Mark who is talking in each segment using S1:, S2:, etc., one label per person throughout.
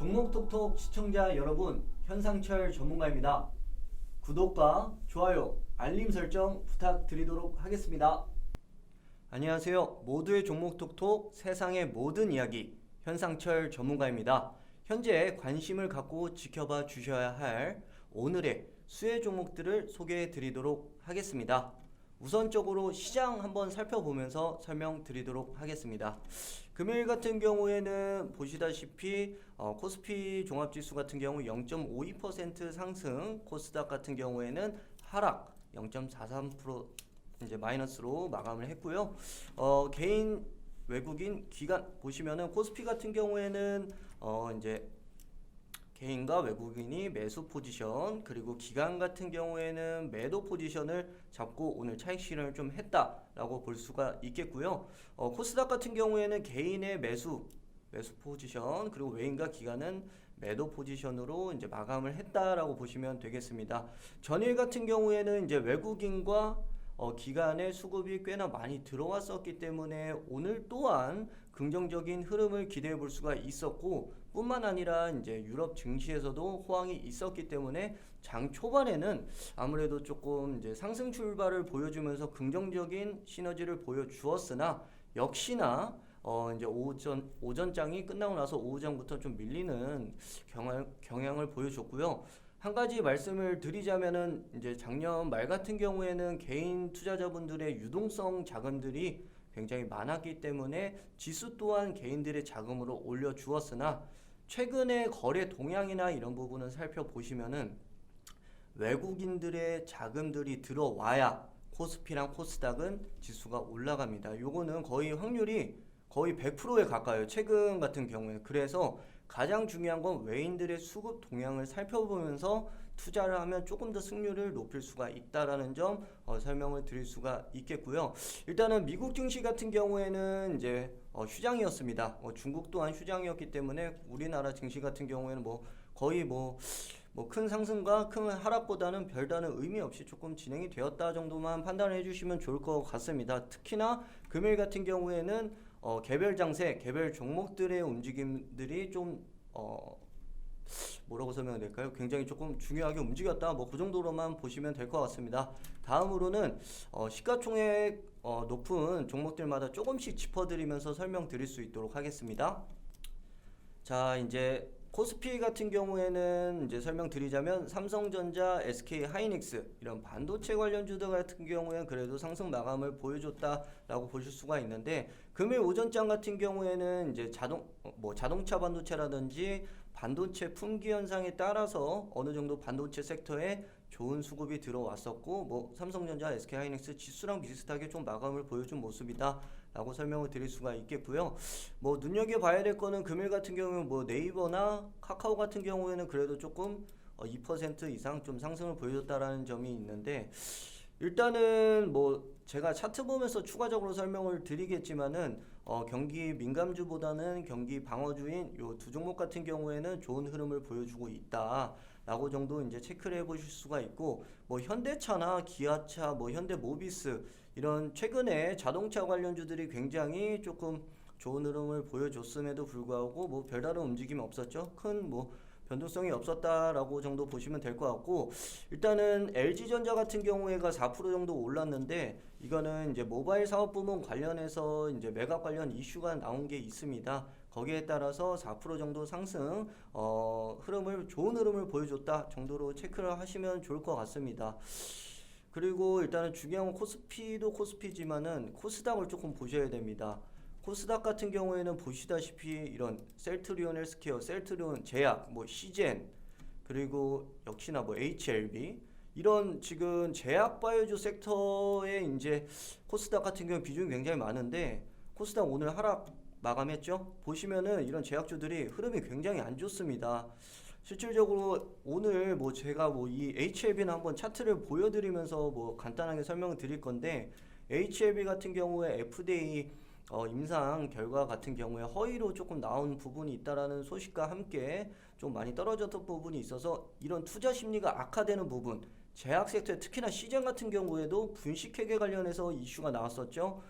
S1: 종목톡톡 시청자 여러분, 현상철 전문가입니다. 구독과 좋아요, 알림 설정 부탁드리도록 하겠습니다. 안녕하세요. 모두의 종목톡톡 세상의 모든 이야기 현상철 전문가입니다. 현재 관심을 갖고 지켜봐 주셔야 할 오늘의 수혜 종목들을 소개해 드리도록 하겠습니다. 우선적으로 시장 한번 살펴보면서 설명드리도록 하겠습니다. 금요일 같은 경우에는 보시다시피 코스피 종합지수 같은 경우 0.52% 상승, 코스닥 같은 경우에는 하락 0.43% 이제 마이너스로 마감을 했고요. 개인 외국인 기관 보시면은 코스피 같은 경우에는 이제 개인과 외국인이 매수 포지션, 그리고 기관 같은 경우에는 매도 포지션을 잡고 오늘 차익 실현을 좀 했다라고 볼 수가 있겠고요. 코스닥 같은 경우에는 개인의 매수 포지션, 그리고 외인과 기관은 매도 포지션으로 이제 마감을 했다라고 보시면 되겠습니다. 전일 같은 경우에는 이제 외국인과 기간의 수급이 꽤나 많이 들어왔었기 때문에 오늘 또한 긍정적인 흐름을 기대해 볼 수가 있었고, 뿐만 아니라 이제 유럽 증시에서도 호황이 있었기 때문에 장 초반에는 아무래도 조금 이제 상승 출발을 보여주면서 긍정적인 시너지를 보여주었으나, 역시나 이제 오전장이 끝나고 나서 오후장부터 좀 밀리는 경향을 보여줬고요. 한 가지 말씀을 드리자면은 이제 작년 말 같은 경우에는 개인 투자자분들의 유동성 자금들이 굉장히 많았기 때문에 지수 또한 개인들의 자금으로 올려주었으나, 최근의 거래 동향이나 이런 부분을 살펴보시면은 외국인들의 자금들이 들어와야 코스피랑 코스닥은 지수가 올라갑니다. 요거는 거의 확률이 거의 100%에 가까워요, 최근 같은 경우에. 그래서 가장 중요한 건 외인들의 수급 동향을 살펴보면서 투자를 하면 조금 더 승률을 높일 수가 있다라는 점 설명을 드릴 수가 있겠고요. 일단은 미국 증시 같은 경우에는 이제 휴장이었습니다. 중국 또한 휴장이었기 때문에 우리나라 증시 같은 경우에는 거의 큰 상승과 큰 하락보다는 별다른 의미 없이 조금 진행이 되었다 정도만 판단해 주시면 좋을 것 같습니다. 특히나 금요일 같은 경우에는 개별 장세, 개별 종목들의 움직임들이 좀 뭐라고 설명해야 될까요? 굉장히 조금 중요하게 움직였다. 그 정도로만 보시면 될 것 같습니다. 다음으로는 시가총액 높은 종목들마다 조금씩 짚어드리면서 설명드릴 수 있도록 하겠습니다. 자, 이제 코스피 같은 경우에는 이제 설명드리자면 삼성전자, SK 하이닉스 이런 반도체 관련주들 같은 경우에는 그래도 상승 마감을 보여줬다라고 보실 수가 있는데, 금일 오전장 같은 경우에는 이제 자동차 반도체라든지 반도체 품귀 현상에 따라서 어느 정도 반도체 섹터에 좋은 수급이 들어왔었고, 삼성전자, SK 하이닉스 지수랑 비슷하게 좀 마감을 보여준 모습이다 라고 설명을 드릴 수가 있겠고요. 눈여겨봐야 될 거는 금일 같은 경우는 네이버나 카카오 같은 경우에는 그래도 조금 2% 이상 좀 상승을 보여줬다라는 점이 있는데, 일단은 제가 차트 보면서 추가적으로 설명을 드리겠지만은 경기 민감주보다는 경기 방어주인 요 두 종목 같은 경우에는 좋은 흐름을 보여주고 있다 라고 정도 이제 체크를 해보실 수가 있고, 현대차나 기아차, 현대모비스 이런 최근에 자동차 관련주들이 굉장히 조금 좋은 흐름을 보여줬음에도 불구하고 별다른 움직임이 없었죠. 큰 변동성이 없었다라고 정도 보시면 될 것 같고, 일단은 LG전자 같은 경우에가 4% 정도 올랐는데, 이거는 이제 모바일 사업 부문 관련해서 이제 매각 관련 이슈가 나온 게 있습니다. 거기에 따라서 4% 정도 상승 좋은 흐름을 보여줬다 정도로 체크를 하시면 좋을 것 같습니다. 그리고 일단은 중요한 건 코스피도 코스피지만은 코스닥을 조금 보셔야 됩니다. 코스닥 같은 경우에는 보시다시피 이런 셀트리온 헬스케어, 셀트리온 제약, 시젠, 그리고 역시나 HLB 이런 지금 제약 바이오주 섹터에 이제 코스닥 같은 경우 비중이 굉장히 많은데, 코스닥 오늘 하락 마감했죠. 보시면은 이런 제약주들이 흐름이 굉장히 안 좋습니다. 실질적으로 오늘 제가 이 HLB는 한번 차트를 보여드리면서 간단하게 설명을 드릴 건데, HLB 같은 경우에 FDA 임상 결과 같은 경우에 허위로 조금 나온 부분이 있다라는 소식과 함께 좀 많이 떨어졌던 부분이 있어서 이런 투자 심리가 악화되는 부분, 제약 섹터에 특히나 시젠 같은 경우에도 분식회계 관련해서 이슈가 나왔었죠.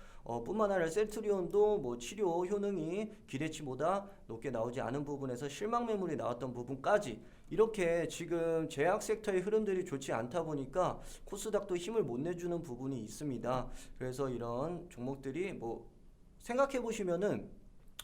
S1: 뿐만 아니라 셀트리온도 뭐 치료 효능이 기대치보다 높게 나오지 않은 부분에서 실망 매물이 나왔던 부분까지 이렇게 지금 제약 섹터의 흐름들이 좋지 않다 보니까 코스닥도 힘을 못 내주는 부분이 있습니다. 그래서 이런 종목들이 뭐 생각해 보시면은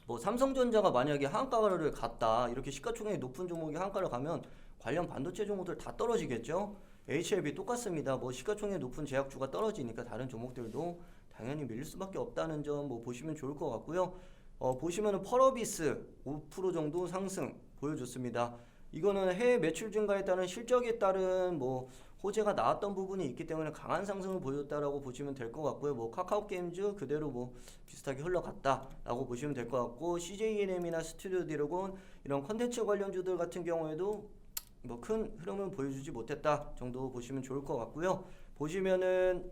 S1: 뭐 삼성전자가 만약에 한가를 갔다 이렇게 시가총액이 높은 종목이 한가를 가면 관련 반도체 종목들 다 떨어지겠죠. HLB 똑같습니다. 뭐 시가총액 높은 제약주가 떨어지니까 다른 종목들도 당연히 밀릴 수밖에 없다는 점 뭐 보시면 좋을 것 같고요. 보시면은 펄어비스 5% 정도 상승 보여줬습니다. 이거는 해외 매출 증가에 따른 실적에 따른 뭐 호재가 나왔던 부분이 있기 때문에 강한 상승을 보였다라고 보시면 될 것 같고요. 뭐 카카오 게임즈 그대로 뭐 비슷하게 흘러갔다라고 보시면 될 것 같고 CJENM이나 스튜디오 드래곤 이런 컨텐츠 관련주들 같은 경우에도 뭐 큰 흐름은 보여주지 못했다 정도 보시면 좋을 것 같고요. 보시면은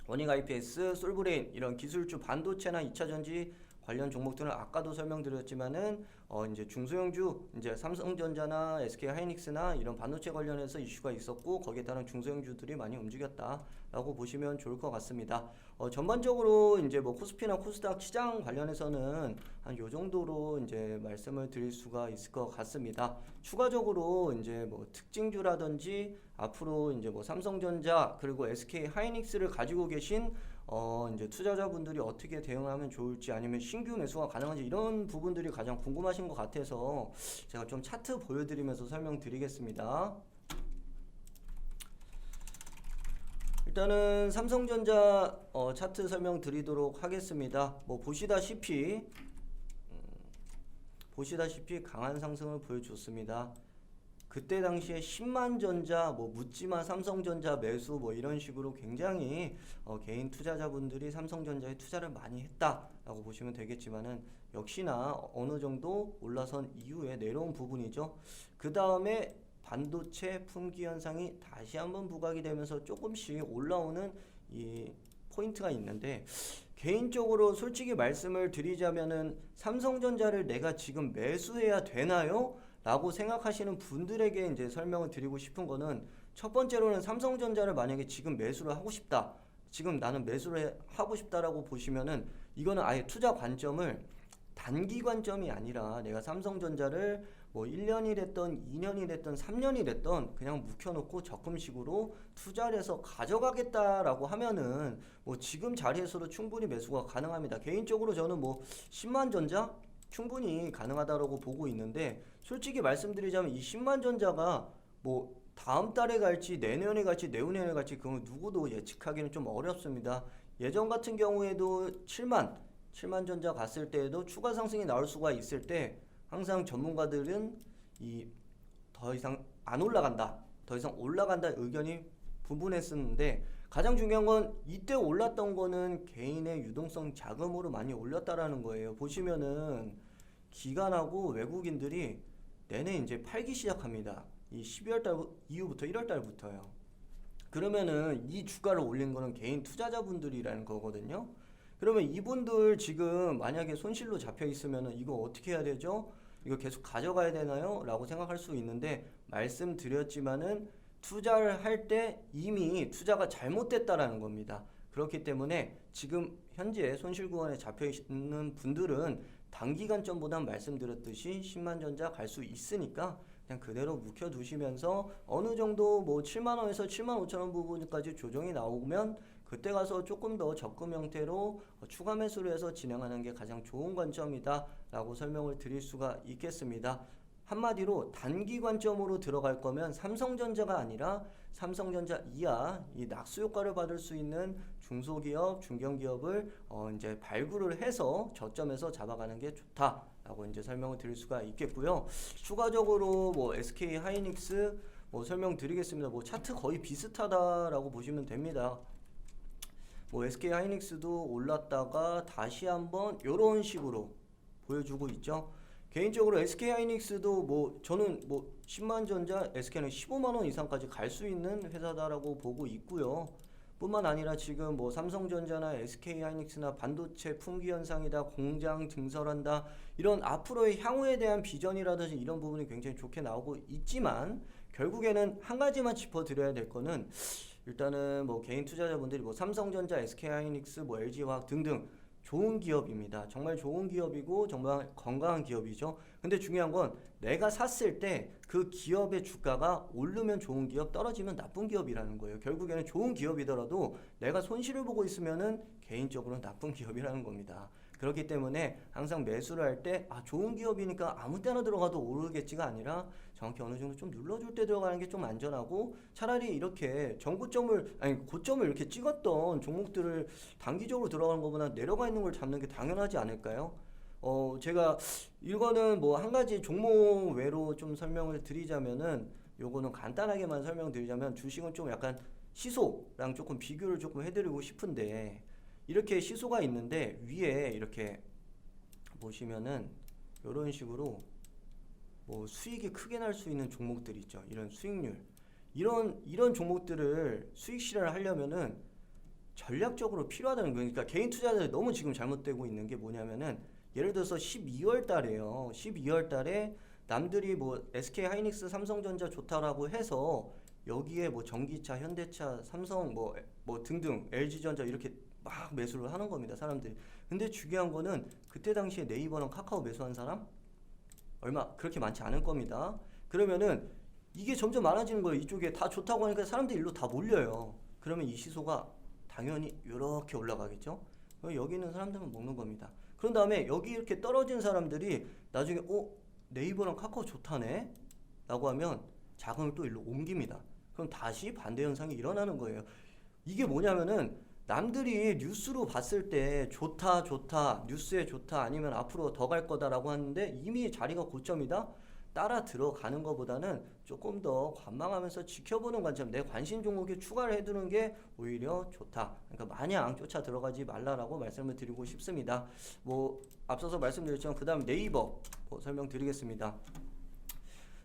S1: 원익 IPS, 솔브레인 이런 기술주 반도체나 2차전지 관련 종목들은 아까도 설명드렸지만은 이제 중소형주 이제 삼성전자나 SK하이닉스나 이런 반도체 관련해서 이슈가 있었고 거기에 따른 중소형주들이 많이 움직였다라고 보시면 좋을 것 같습니다. 전반적으로 이제 뭐 코스피나 코스닥 시장 관련해서는 한 요 정도로 이제 말씀을 드릴 수가 있을 것 같습니다. 추가적으로 이제 뭐 특징주라든지 앞으로 이제 뭐 삼성전자 그리고 SK하이닉스를 가지고 계신 이제 투자자분들이 어떻게 대응하면 좋을지 아니면 신규 매수가 가능한지 이런 부분들이 가장 궁금하신 것 같아서 제가 좀 차트 보여드리면서 설명드리겠습니다. 일단은 삼성전자 차트 설명드리도록 하겠습니다. 뭐 보시다시피 강한 상승을 보여줬습니다. 그때 당시에 10만 전자, 뭐 묻지마 삼성전자 매수 뭐 이런 식으로 굉장히 개인 투자자분들이 삼성전자에 투자를 많이 했다라고 보시면 되겠지만은 역시나 어느 정도 올라선 이후에 내려온 부분이죠. 그 다음에 반도체 품귀 현상이 다시 한번 부각이 되면서 조금씩 올라오는 이 포인트가 있는데 개인적으로 솔직히 말씀을 드리자면은 삼성전자를 내가 지금 매수해야 되나요? 라고 생각하시는 분들에게 이제 설명을 드리고 싶은 거는 첫 번째로는 삼성전자를 만약에 지금 매수를 하고 싶다. 지금 나는 매수를 하고 싶다라고 보시면은 이거는 아예 투자 관점을 단기 관점이 아니라 내가 삼성전자를 뭐 1년이 됐던 2년이 됐던 3년이 됐던 그냥 묵혀놓고 적금식으로 투자를 해서 가져가겠다라고 하면은 뭐 지금 자리에서도 충분히 매수가 가능합니다. 개인적으로 저는 뭐 10만 전자 충분히 가능하다고 보고 있는데 솔직히 말씀드리자면 이 10만 전자가 뭐 다음 달에 갈지 내년에 갈지 내후년에 갈지 그건 누구도 예측하기는 좀 어렵습니다. 예전 같은 경우에도 7만 전자 갔을 때에도 추가 상승이 나올 수가 있을 때 항상 전문가들은 이 더 이상 안 올라간다, 더 이상 올라간다 의견이 분분했었는데 가장 중요한 건 이때 올랐던 거는 개인의 유동성 자금으로 많이 올렸다라는 거예요. 보시면은 기관하고 외국인들이 내내 이제 팔기 시작합니다. 이 12월 달 이후부터 1월 달부터요. 그러면은 이 주가를 올린 거는 개인 투자자분들이라는 거거든요. 그러면 이분들 지금 만약에 손실로 잡혀 있으면은 이거 어떻게 해야 되죠? 이거 계속 가져가야 되나요? 라고 생각할 수 있는데 말씀드렸지만은 투자를 할 때 이미 투자가 잘못됐다라는 겁니다. 그렇기 때문에 지금 현재 손실 구간에 잡혀 있는 분들은 단기간점보단 말씀드렸듯이 10만 전자 갈 수 있으니까 그냥 그대로 묵혀두시면서 어느 정도 뭐 7만 원에서 7만 5천 원 부분까지 조정이 나오면 그때 가서 조금 더 적금 형태로 추가 매수를 해서 진행하는 게 가장 좋은 관점이다 라고 설명을 드릴 수가 있겠습니다. 한마디로 단기 관점으로 들어갈 거면 삼성전자가 아니라 삼성전자 이하 이 낙수 효과를 받을 수 있는 중소기업, 중견기업을 이제 발굴을 해서 저점에서 잡아가는 게 좋다라고 이제 설명을 드릴 수가 있겠고요. 추가적으로 뭐 SK 하이닉스 뭐 설명드리겠습니다. 뭐 차트 거의 비슷하다라고 보시면 됩니다. 뭐 SK 하이닉스도 올랐다가 다시 한번 이런 식으로 보여주고 있죠. 개인적으로 SK 하이닉스도 뭐 저는 뭐 10만 전자 SK는 15만 원 이상까지 갈 수 있는 회사다라고 보고 있고요. 뿐만 아니라 지금 뭐 삼성전자나 SK 하이닉스나 반도체 품귀 현상이다, 공장 증설한다, 이런 앞으로의 향후에 대한 비전이라든지 이런 부분이 굉장히 좋게 나오고 있지만 결국에는 한 가지만 짚어드려야 될 거는 일단은 뭐 개인 투자자분들이 뭐 삼성전자, SK하이닉스, 뭐 LG화학 등등 좋은 기업입니다. 정말 좋은 기업이고 정말 건강한 기업이죠. 근데 중요한 건 내가 샀을 때 그 기업의 주가가 오르면 좋은 기업, 떨어지면 나쁜 기업이라는 거예요. 결국에는 좋은 기업이더라도 내가 손실을 보고 있으면은 개인적으로는 나쁜 기업이라는 겁니다. 그렇기 때문에 항상 매수를 할 때 좋은 기업이니까 아무 때나 들어가도 오르겠지가 아니라 정확히 어느 정도 좀 눌러줄 때 들어가는 게 좀 안전하고, 차라리 이렇게 고점을 이렇게 찍었던 종목들을 단기적으로 들어가는 것보다 내려가 있는 걸 잡는 게 당연하지 않을까요? 제가 이거는 뭐 한 가지 종목 외로 좀 설명을 드리자면은, 요거는 간단하게만 설명드리자면, 주식은 좀 약간 시소랑 조금 비교를 조금 해드리고 싶은데, 이렇게 시소가 있는데 위에 이렇게 보시면은 이런 식으로 뭐 수익이 크게 날 수 있는 종목들이 있죠. 이런 수익률, 이런 종목들을 수익 실현을 하려면은 전략적으로 필요하다는 거예요. 그러니까 개인 투자자들이 너무 지금 잘못되고 있는 게 뭐냐면은, 예를 들어서 12월 달에요. 12월 달에 남들이 뭐 SK 하이닉스, 삼성전자 좋다라고 해서 여기에 뭐 전기차, 현대차, 삼성 뭐 등등, LG전자 이렇게 막 매수를 하는 겁니다, 사람들이. 근데 중요한 거는 그때 당시에 네이버랑 카카오 매수한 사람 얼마 그렇게 많지 않을 겁니다. 그러면은 이게 점점 많아지는 거예요. 이쪽에 다 좋다고 하니까 사람들이 일로 다 몰려요. 그러면 이 시소가 당연히 이렇게 올라가겠죠. 여기 있는 사람들만 먹는 겁니다. 그런 다음에 여기 이렇게 떨어진 사람들이 나중에 네이버랑 카카오 좋다네 라고 하면 자금을 또 일로 옮깁니다. 그럼 다시 반대 현상이 일어나는 거예요. 이게 뭐냐면은, 남들이 뉴스로 봤을 때 좋다 뉴스에 좋다, 아니면 앞으로 더 갈 거다라고 하는데 이미 자리가 고점이다, 따라 들어가는 것보다는 조금 더 관망하면서 지켜보는 관점, 내 관심 종목에 추가를 해두는 게 오히려 좋다. 그러니까 마냥 쫓아 들어가지 말라라고 말씀을 드리고 싶습니다. 뭐 앞서서 말씀드렸지만 그 다음 네이버 설명드리겠습니다.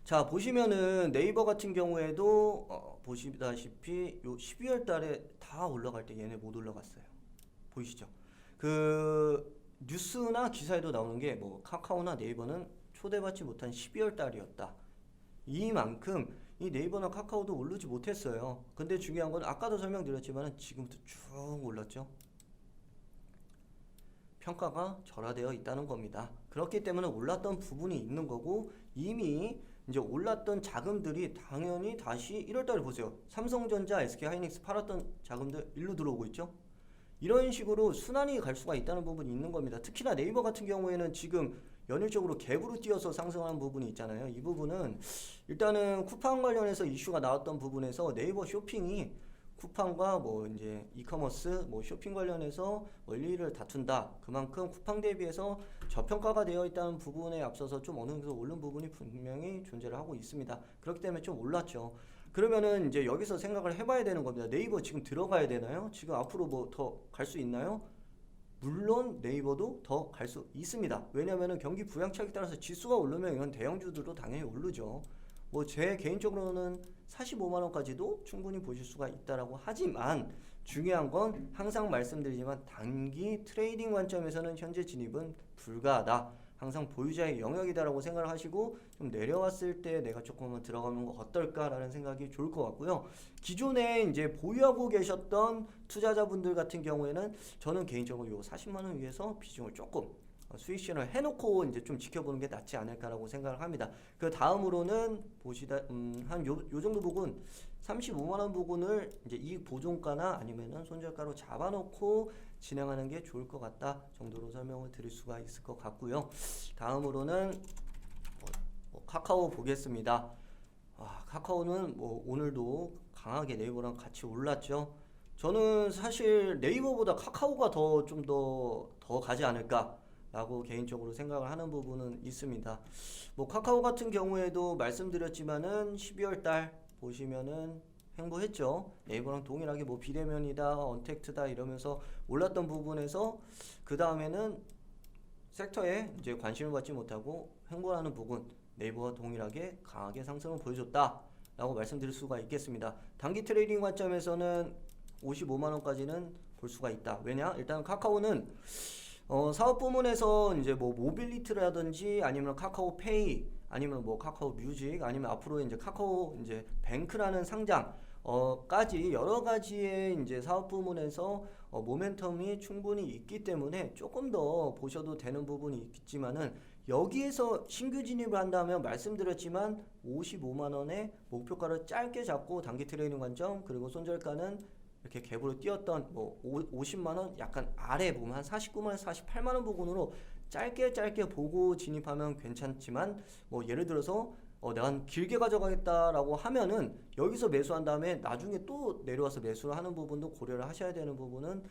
S1: 자, 보시면은 네이버 같은 경우에도 보시다시피 요 12월 달에 다 올라갈 때 얘네 못 올라갔어요. 보이시죠? 그 뉴스나 기사에도 나오는 게 뭐 카카오나 네이버는 초대받지 못한 12월 달이었다. 이만큼 이 네이버나 카카오도 오르지 못했어요. 근데 중요한 건 아까도 설명드렸지만 지금부터 쭉 올랐죠. 평가가 절하되어 있다는 겁니다. 그렇기 때문에 올랐던 부분이 있는 거고, 이미 이제 올랐던 자금들이 당연히 다시 1월달에 보세요. 삼성전자, SK하이닉스 팔았던 자금들 일로 들어오고 있죠. 이런 식으로 순환이 갈 수가 있다는 부분이 있는 겁니다. 특히나 네이버 같은 경우에는 지금 연일적으로 갭으로 뛰어서 상승하는 부분이 있잖아요. 이 부분은 일단은 쿠팡 관련해서 이슈가 나왔던 부분에서 네이버 쇼핑이 쿠팡과 뭐 이제 이커머스, 뭐 쇼핑 관련해서 원리를 다툰다. 그만큼 쿠팡 대비해서 저평가가 되어 있다는 부분에 앞서서 좀 어느 정도 오른 부분이 분명히 존재를 하고 있습니다. 그렇기 때문에 좀 올랐죠. 그러면은 이제 여기서 생각을 해봐야 되는 겁니다. 네이버 지금 들어가야 되나요? 지금 앞으로 뭐 더 갈 수 있나요? 물론 네이버도 더 갈 수 있습니다. 왜냐면은 경기 부양책에 따라서 지수가 오르면 이건 대형주들도 당연히 오르죠. 뭐 제 개인적으로는 45만원까지도 충분히 보실 수가 있다라고 하지만, 중요한 건 항상 말씀드리지만 단기 트레이딩 관점에서는 현재 진입은 불가하다. 항상 보유자의 영역이다라고 생각을 하시고, 좀 내려왔을 때 내가 조금은 들어가는 거 어떨까라는 생각이 좋을 것 같고요. 기존에 이제 보유하고 계셨던 투자자분들 같은 경우에는 저는 개인적으로 요 40만원 위에서 비중을 조금 수익 실현을 해놓고 이제 좀 지켜보는 게 낫지 않을까라고 생각을 합니다. 그 다음으로는 보시다 한 요 정도 부분 35만원 부분을 이제 이익 보존가나 아니면은 손절가로 잡아놓고 진행하는 게 좋을 것 같다 정도로 설명을 드릴 수가 있을 것 같고요. 다음으로는 카카오 보겠습니다. 카카오는 뭐 오늘도 강하게 네이버랑 같이 올랐죠. 저는 사실 네이버보다 카카오가 좀 더 가지 않을까 라고 개인적으로 생각을 하는 부분은 있습니다. 뭐 카카오 같은 경우에도 말씀드렸지만은 12월 달 보시면은 횡보했죠. 네이버랑 동일하게 뭐 비대면이다, 언택트다 이러면서 올랐던 부분에서 그 다음에는 섹터에 이제 관심을 받지 못하고 횡보하는 부분, 네이버와 동일하게 강하게 상승을 보여줬다 라고 말씀드릴 수가 있겠습니다. 단기 트레이딩 관점에서는 55만원까지는 볼 수가 있다. 왜냐? 일단 카카오는 사업 부문에서 이제 뭐 모빌리티라든지 아니면 카카오페이, 아니면 뭐 카카오 뮤직, 아니면 앞으로 이제 카카오 이제 뱅크라는 상장, 까지 여러 가지의 이제 사업 부문에서 모멘텀이 충분히 있기 때문에 조금 더 보셔도 되는 부분이 있지만은 여기에서 신규 진입을 한다면 말씀드렸지만 55만 원의 목표가를 짧게 잡고 단기 트레이딩 관점 그리고 손절가는 이렇게 갭으로 뛰었던 뭐 50만 원 약간 아래 보면 한 49만 원, 48만 원 부근으로 짧게 보고 진입하면 괜찮지만 뭐 예를 들어서 내가 길게 가져가겠다라고 하면은 여기서 매수한 다음에 나중에 또 내려와서 매수를 하는 부분도 고려를 하셔야 되는 부분은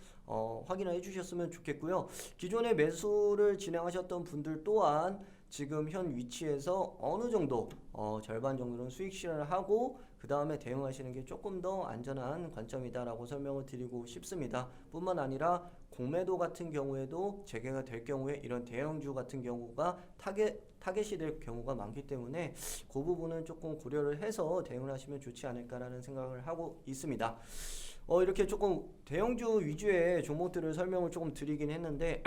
S1: 확인을 해주셨으면 좋겠고요. 기존에 매수를 진행하셨던 분들 또한 지금 현 위치에서 어느 정도 절반 정도는 수익 실현을 하고 그 다음에 대응하시는 게 조금 더 안전한 관점이다라고 설명을 드리고 싶습니다. 뿐만 아니라 공매도 같은 경우에도 재개가 될 경우에 이런 대형주 같은 경우가 타겟이 될 경우가 많기 때문에 그 부분은 조금 고려를 해서 대응을 하시면 좋지 않을까라는 생각을 하고 있습니다. 이렇게 조금 대형주 위주의 종목들을 설명을 조금 드리긴 했는데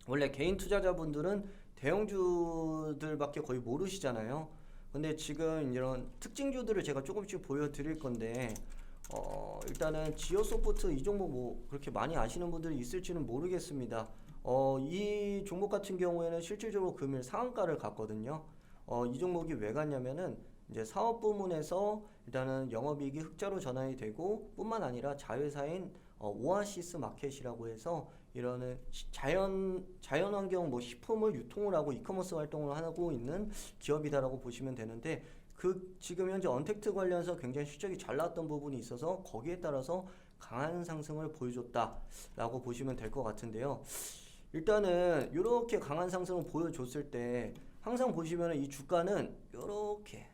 S1: 원래 개인 투자자분들은 대형주들밖에 거의 모르시잖아요. 근데 지금 이런 특징주들을 제가 조금씩 보여드릴 건데 일단은 지오소프트 이 종목 뭐 그렇게 많이 아시는 분들이 있을지는 모르겠습니다. 이 종목 같은 경우에는 실질적으로 금일 상한가를 갔거든요. 이 종목이 왜 갔냐면은 이제 사업 부문에서 일단은 영업이익이 흑자로 전환이 되고 뿐만 아니라 자회사인 오아시스 마켓이라고 해서 이런 자연환경 뭐 식품을 유통을 하고 이커머스 활동을 하고 있는 기업이다라고 보시면 되는데 지금 현재 언택트 관련해서 굉장히 실적이 잘 나왔던 부분이 있어서 거기에 따라서 강한 상승을 보여줬다라고 보시면 될 것 같은데요. 일단은 이렇게 강한 상승을 보여줬을 때 항상 보시면 이 주가는 이렇게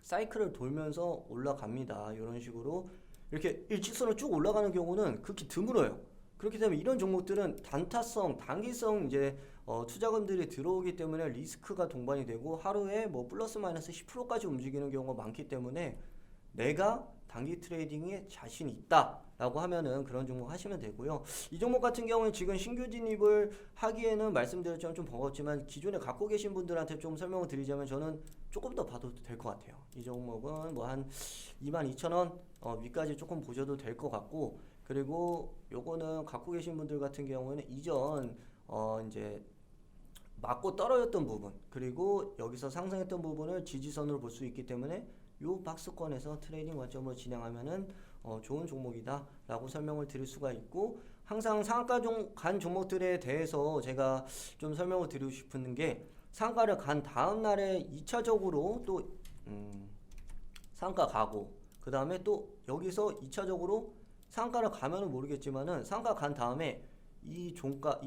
S1: 사이클을 돌면서 올라갑니다. 이런 식으로 이렇게 일직선으로 쭉 올라가는 경우는 극히 드물어요. 그렇기 때문에 이런 종목들은 단타성, 단기성 이제 투자금들이 들어오기 때문에 리스크가 동반이 되고 하루에 뭐 플러스 마이너스 10%까지 움직이는 경우가 많기 때문에 내가 단기 트레이딩에 자신 있다라고 하면은 그런 종목 하시면 되고요. 이 종목 같은 경우는 지금 신규 진입을 하기에는 말씀드렸지만 좀 버겁지만 기존에 갖고 계신 분들한테 좀 설명을 드리자면 저는 조금 더 봐도 될 것 같아요. 이 종목은 뭐 한 22,000원 위까지 조금 보셔도 될 것 같고 그리고 요거는 갖고 계신 분들 같은 경우에는 이전 이제 맞고 떨어졌던 부분 그리고 여기서 상승했던 부분을 지지선으로 볼 수 있기 때문에 요 박스권에서 트레이딩 관점으로 진행하면은 좋은 종목이다 라고 설명을 드릴 수가 있고 항상 상한가 간 종목들에 대해서 제가 좀 설명을 드리고 싶은 게 상한가를 간 다음 날에 2차적으로 또 상한가 가고 그 다음에 또 여기서 2차적으로 상한가를 가면은 모르겠지만은 상한가 간 다음에 이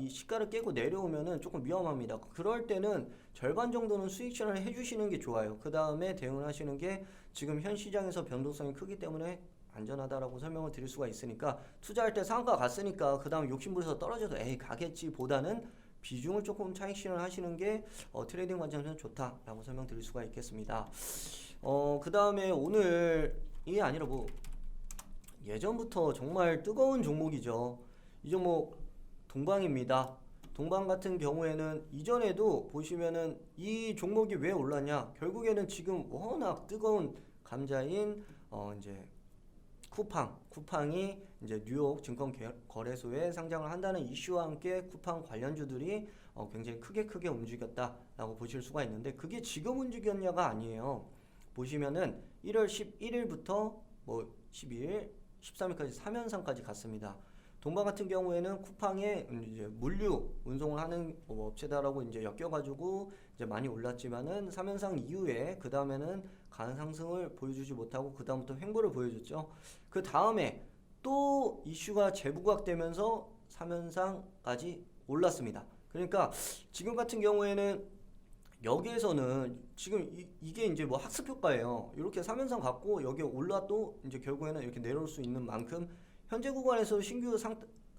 S1: 시가를 깨고 내려오면은 조금 위험합니다. 그럴 때는 절반 정도는 수익 실현을 해주시는 게 좋아요. 그 다음에 대응을 하시는 게 지금 현 시장에서 변동성이 크기 때문에 안전하다라고 설명을 드릴 수가 있으니까 투자할 때 상한가 갔으니까 그 다음 욕심부려서 떨어져도 에이 가겠지 보다는 비중을 조금 차익 실현을 하시는 게 트레이딩 관점에서는 좋다라고 설명드릴 수가 있겠습니다. 그 다음에 오늘이 아니라 뭐 예전부터 정말 뜨거운 종목이죠. 이 종목 동방입니다. 동방 같은 경우에는 이전에도 보시면은 이 종목이 왜 올랐냐? 결국에는 지금 워낙 뜨거운 감자인 이제 쿠팡이 이제 뉴욕 증권 거래소에 상장을 한다는 이슈와 함께 쿠팡 관련주들이 굉장히 크게 움직였다라고 보실 수가 있는데 그게 지금 움직였냐가 아니에요. 보시면은 1월 11일부터 뭐 12일, 13일까지 3연상까지 갔습니다. 동방 같은 경우에는 쿠팡에 이제 물류 운송을 하는 업체다라고 이제 엮여가지고 이제 많이 올랐지만은 3연상 이후에 그 다음에는 강한 상승을 보여주지 못하고 그 다음부터 횡보를 보여줬죠. 그 다음에 또 이슈가 재부각되면서 3연상까지 올랐습니다. 그러니까 지금 같은 경우에는 여기에서는 지금 이게 이제 뭐 학습 효과예요. 이렇게 3연상 갖고 여기에 올라도 이제 결국에는 이렇게 내려올 수 있는 만큼 현재 구간에서 신규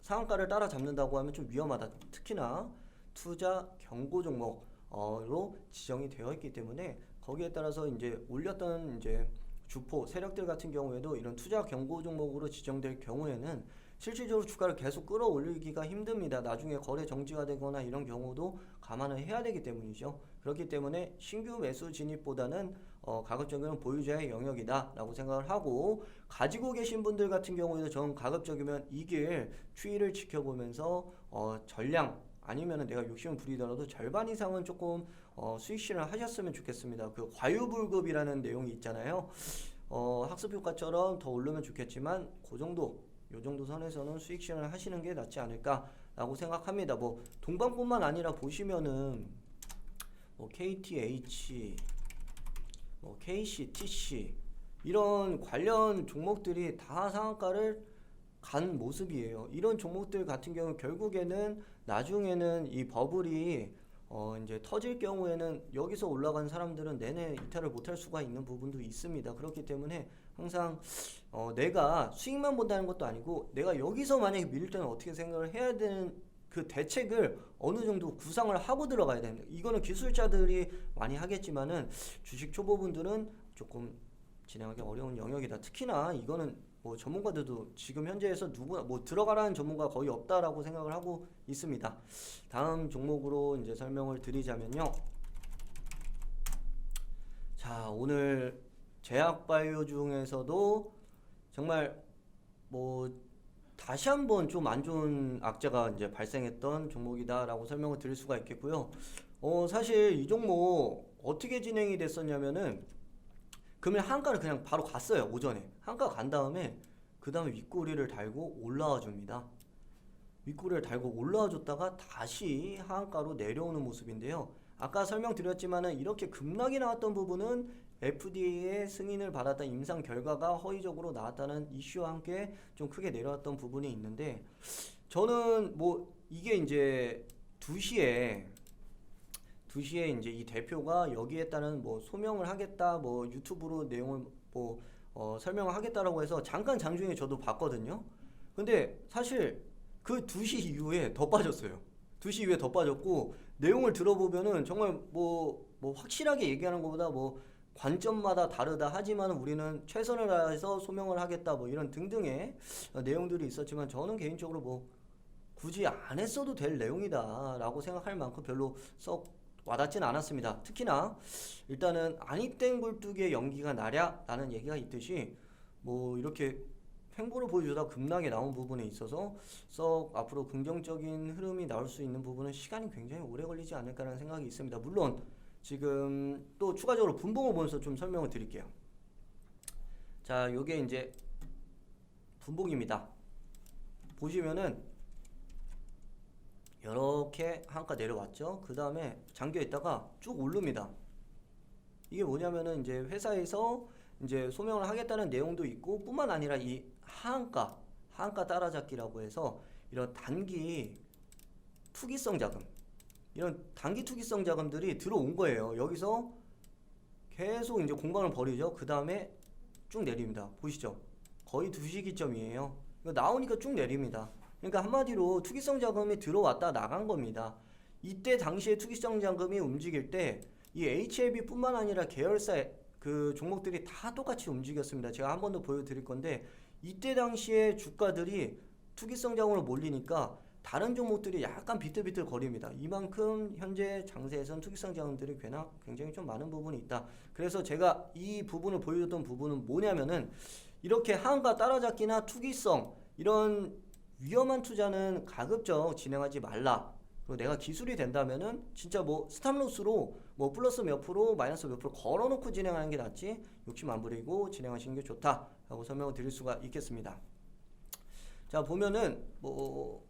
S1: 상한가를 따라잡는다고 하면 좀 위험하다. 특히나 투자 경고 종목으로 지정이 되어 있기 때문에 거기에 따라서 이제 올렸던 이제 주포 세력들 같은 경우에도 이런 투자 경고 종목으로 지정될 경우에는 실질적으로 주가를 계속 끌어올리기가 힘듭니다. 나중에 거래 정지가 되거나 이런 경우도 감안을 해야 되기 때문이죠. 그렇기 때문에 신규 매수 진입보다는 가급적이면 보유자의 영역이다 라고 생각을 하고, 가지고 계신 분들 같은 경우에는 저는 가급적이면 이 길 추이를 지켜보면서 전량 아니면은 내가 욕심을 부리더라도 절반 이상은 조금 수익 실현을 하셨으면 좋겠습니다. 그 과유불급이라는 내용이 있잖아요. 학습 효과처럼 더 오르면 좋겠지만 그 정도, 요 정도 선에서는 수익 실현을 하시는 게 낫지 않을까라고 생각합니다. 뭐 동방뿐만 아니라 보시면은 뭐 KTH, 뭐 KCTC 이런 관련 종목들이 다 상한가를 간 모습이에요. 이런 종목들 같은 경우 결국에는 나중에는 이 버블이 이제 터질 경우에는 여기서 올라간 사람들은 내내 이탈을 못할 수가 있는 부분도 있습니다. 그렇기 때문에 항상 내가 수익만 본다는 것도 아니고 내가 여기서 만약에 밀릴 때는 어떻게 생각을 해야 되는 그 대책을 어느 정도 구상을 하고 들어가야 됩니다. 이거는 기술자들이 많이 하겠지만은 주식 초보분들은 조금 진행하기 어려운 영역이다. 특히나 이거는 뭐 전문가들도 지금 현재에서 누구나 뭐 들어가라는 전문가 거의 없다라고 생각을 하고 있습니다. 다음 종목으로 이제 설명을 드리자면요. 자, 오늘 제약바이오 중에서도 정말 뭐 다시 한번 좀 안 좋은 악재가 이제 발생했던 종목이다라고 설명을 드릴 수가 있겠고요. 사실 이 종목 어떻게 진행이 됐었냐면은 금일 한가를 그냥 바로 갔어요. 오전에 한가 간 다음에 그 다음에 윗꼬리를 달고 올라와 줍니다. 윗꼬리를 달고 올라와 줬다가 다시 하한가로 내려오는 모습인데요. 아까 설명드렸지만은 이렇게 급락이 나왔던 부분은 FDA의 승인을 받았던 임상 결과가 허위적으로 나왔다는 이슈와 함께 좀 크게 내려왔던 부분이 있는데, 저는 뭐 이게 이제 2시에 이제 이 대표가 여기에 따른 뭐 소명을 하겠다, 뭐 유튜브로 내용을 뭐 설명을 하겠다라고 해서 잠깐 장중에 저도 봤거든요. 근데 사실 그 2시 이후에 더 빠졌어요. 2시 이후에 더 빠졌고, 내용을 들어보면은 정말 뭐 확실하게 얘기하는 것보다 뭐 관점마다 다르다 하지만 우리는 최선을 다해서 소명을 하겠다 뭐 이런 등등의 내용들이 있었지만, 저는 개인적으로 뭐 굳이 안 했어도 될 내용이다 라고 생각할 만큼 별로 썩 와닿진 않았습니다. 특히나 일단은 안입된 굴뚝에 연기가 나랴 라는 얘기가 있듯이 뭐 이렇게 횡보를 보여주다 급락에 나온 부분에 있어서 썩 앞으로 긍정적인 흐름이 나올 수 있는 부분은 시간이 굉장히 오래 걸리지 않을까라는 생각이 있습니다. 물론 지금 또 추가적으로 분봉을 보면서 좀 설명을 드릴게요. 자, 요게 이제 분봉입니다. 보시면은 이렇게 한가 내려왔죠. 그 다음에 잠겨 있다가 쭉 오릅니다. 이게 뭐냐면은 이제 회사에서 이제 소명을 하겠다는 내용도 있고, 뿐만 아니라 이 하한가 따라잡기라고 해서 이런 단기 투기성 자금, 이런 단기 투기성 자금들이 들어온 거예요. 여기서 계속 이제 공방을 벌이죠. 그 다음에 쭉 내립니다. 보시죠. 거의 2시 기점이에요. 나오니까 쭉 내립니다. 그러니까 한마디로 투기성 자금이 들어왔다 나간 겁니다. 이때 당시에 투기성 자금이 움직일 때 이 HLB 뿐만 아니라 계열사 그 종목들이 다 똑같이 움직였습니다. 제가 한 번 더 보여드릴 건데, 이때 당시에 주가들이 투기성 자금으로 몰리니까 다른 종목들이 약간 비틀비틀 거립니다. 이만큼 현재 장세에선 투기성 자금들이 굉장히 좀 많은 부분이 있다. 그래서 제가 이 부분을 보여줬던 부분은 뭐냐면은, 이렇게 하한가 따라잡기나 투기성 이런 위험한 투자는 가급적 진행하지 말라. 그리고 내가 기술이 된다면은 진짜 뭐 스탑로스로 뭐 플러스 몇 프로 마이너스 몇 프로 걸어놓고 진행하는 게 낫지 욕심 안 부리고 진행하시는 게 좋다라고 설명을 드릴 수가 있겠습니다. 자, 보면은 뭐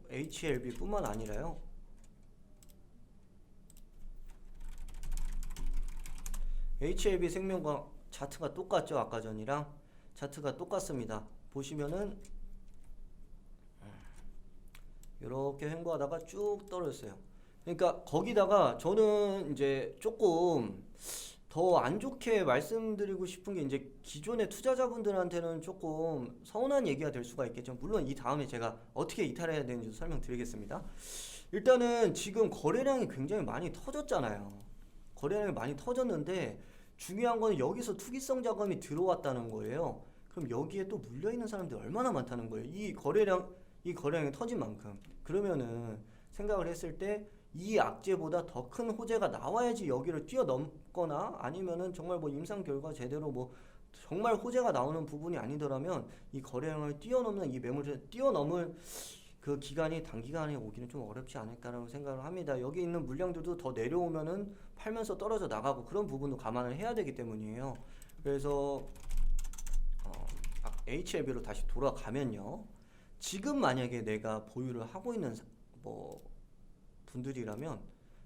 S1: HLB 뿐만 아니라요, HLB 생명과 차트가 똑같죠. 아까 전이랑 차트가 똑같습니다. 보시면은 이렇게 횡보하다가 쭉 떨어졌어요. 그러니까 거기다가 저는 이제 조금 더 안 좋게 말씀드리고 싶은 게, 이제 기존의 투자자분들한테는 조금 서운한 얘기가 될 수가 있겠죠. 물론 이 다음에 제가 어떻게 이탈해야 되는지 설명드리겠습니다. 일단은 지금 거래량이 굉장히 많이 터졌잖아요. 거래량이 많이 터졌는데 중요한 건 여기서 투기성 자금이 들어왔다는 거예요. 그럼 여기에 또 물려 있는 사람들이 얼마나 많다는 거예요. 이 거래량이 터진 만큼. 그러면은 생각을 했을 때 이 악재보다 더 큰 호재가 나와야지 여기를 뛰어넘거나 아니면은 정말 뭐 임상 결과 제대로 뭐 정말 호재가 나오는 부분이 아니더라면 이 거래량을 뛰어넘는 이 매물을 뛰어넘을 그 기간이 단기간에 오기는 좀 어렵지 않을까라고 생각을 합니다. 여기 있는 물량들도 더 내려오면은 팔면서 떨어져 나가고 그런 부분도 감안을 해야 되기 때문이에요. 그래서 HLB로 다시 돌아가면요. 지금 만약에 내가 보유를 하고 있는 뭐 분들이라면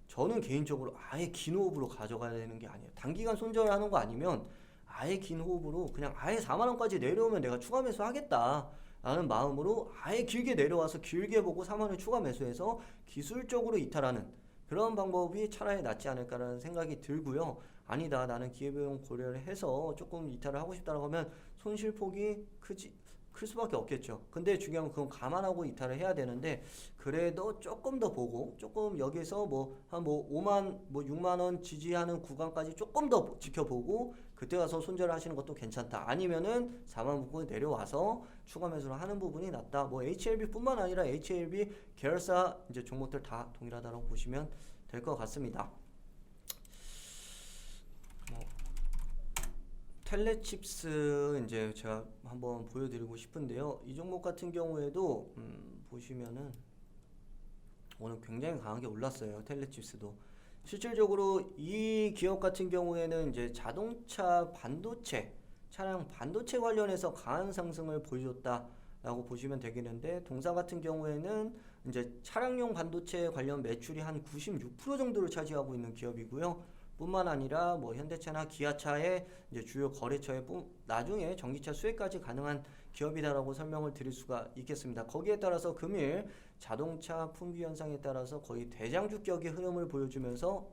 S1: 저는 개인적으로 아예 긴 호흡으로 가져가야 되는 게 아니에요. 단기간 손절하는 거 아니면 아예 긴 호흡으로 그냥 아예 4만 원까지 내려오면 내가 추가 매수하겠다 라는 마음으로 아예 길게 내려와서 길게 보고 4만 원 추가 매수해서 기술적으로 이탈하는 그런 방법이 차라리 낫지 않을까라는 생각이 들고요. 아니다, 나는 기회비용 고려를 해서 조금 이탈을 하고 싶다고 하면 손실폭이 클 수밖에 없겠죠. 근데 중요한 건 그건 감안하고 이탈을 해야 되는데 그래도 조금 더 보고 조금 여기서 뭐 한 뭐 5만 뭐 6만 원 지지하는 구간까지 조금 더 지켜보고 그때 가서 손절을 하시는 것도 괜찮다. 아니면은 4만 부분 내려와서 추가 매수를 하는 부분이 낫다. 뭐 HLB뿐만 아니라 HLB 계열사 이제 종목들 다 동일하다고 보시면 될 것 같습니다. 텔레칩스 이제 제가 한번 보여드리고 싶은데요. 이 종목 같은 경우에도 보시면은 오늘 굉장히 강하게 올랐어요. 텔레칩스도 실질적으로 이 기업 같은 경우에는 이제 자동차 반도체, 차량 반도체 관련해서 강한 상승을 보여줬다라고 보시면 되겠는데 동사 같은 경우에는 이제 차량용 반도체 관련 매출이 한 96% 정도를 차지하고 있는 기업이고요. 뿐만 아니라 뭐 현대차나 기아차의 이제 주요 거래처에 나중에 전기차 수혜까지 가능한 기업이다라고 설명을 드릴 수가 있겠습니다. 거기에 따라서 금일 자동차 품귀 현상에 따라서 거의 대장주격의 흐름을 보여주면서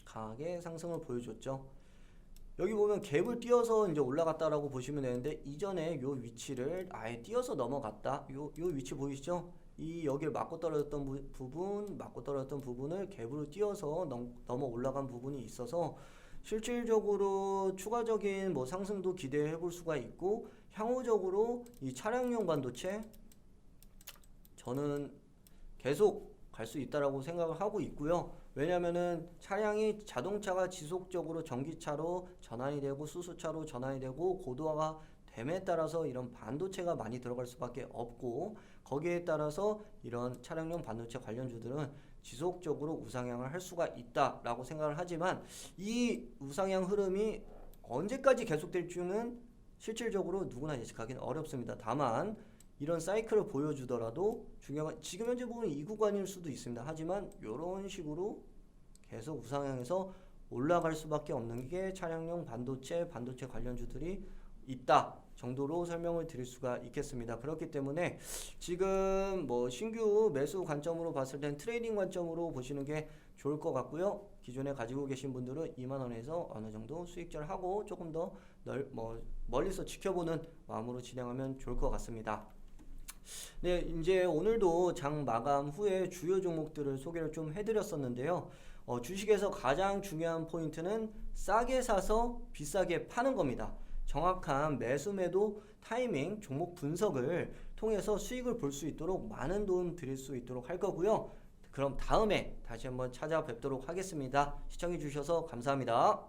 S1: 강하게 상승을 보여줬죠. 여기 보면 갭을 띄어서 이제 올라갔다라고 보시면 되는데 이전에 요 위치를 아예 띄어서 넘어갔다. 요 위치 보이시죠? 이 여기를 맞고 떨어졌던 부분을 갭으로 띄어서 넘어 올라간 부분이 있어서 실질적으로 추가적인 뭐 상승도 기대해 볼 수가 있고 향후적으로 이 차량용 반도체 저는 계속 갈 수 있다라고 생각을 하고 있고요. 왜냐면은 자동차가 지속적으로 전기차로 전환이 되고 수소차로 전환이 되고 고도화가 됨에 따라서 이런 반도체가 많이 들어갈 수밖에 없고 거기에 따라서 이런 차량용 반도체 관련주들은 지속적으로 우상향을 할 수가 있다라고 생각을 하지만 이 우상향 흐름이 언제까지 계속될지는 실질적으로 누구나 예측하기는 어렵습니다. 다만 이런 사이클을 보여주더라도 중요한 건 지금 현재 보면 이 구간일 수도 있습니다. 하지만 이런 식으로 계속 우상향해서 올라갈 수밖에 없는 게 차량용 반도체 관련주들이 있다 정도로 설명을 드릴 수가 있겠습니다. 그렇기 때문에 지금 뭐 신규 매수 관점으로 봤을 땐 트레이딩 관점으로 보시는 게 좋을 것 같고요. 기존에 가지고 계신 분들은 2만 원에서 어느 정도 수익절 하고 조금 더 멀리서 지켜보는 마음으로 진행하면 좋을 것 같습니다. 네, 이제 오늘도 장 마감 후에 주요 종목들을 소개를 좀 해드렸었는데요. 주식에서 가장 중요한 포인트는 싸게 사서 비싸게 파는 겁니다. 정확한 매수 매도 타이밍 종목 분석을 통해서 수익을 볼 수 있도록 많은 도움 드릴 수 있도록 할 거고요. 그럼 다음에 다시 한번 찾아뵙도록 하겠습니다. 시청해 주셔서 감사합니다.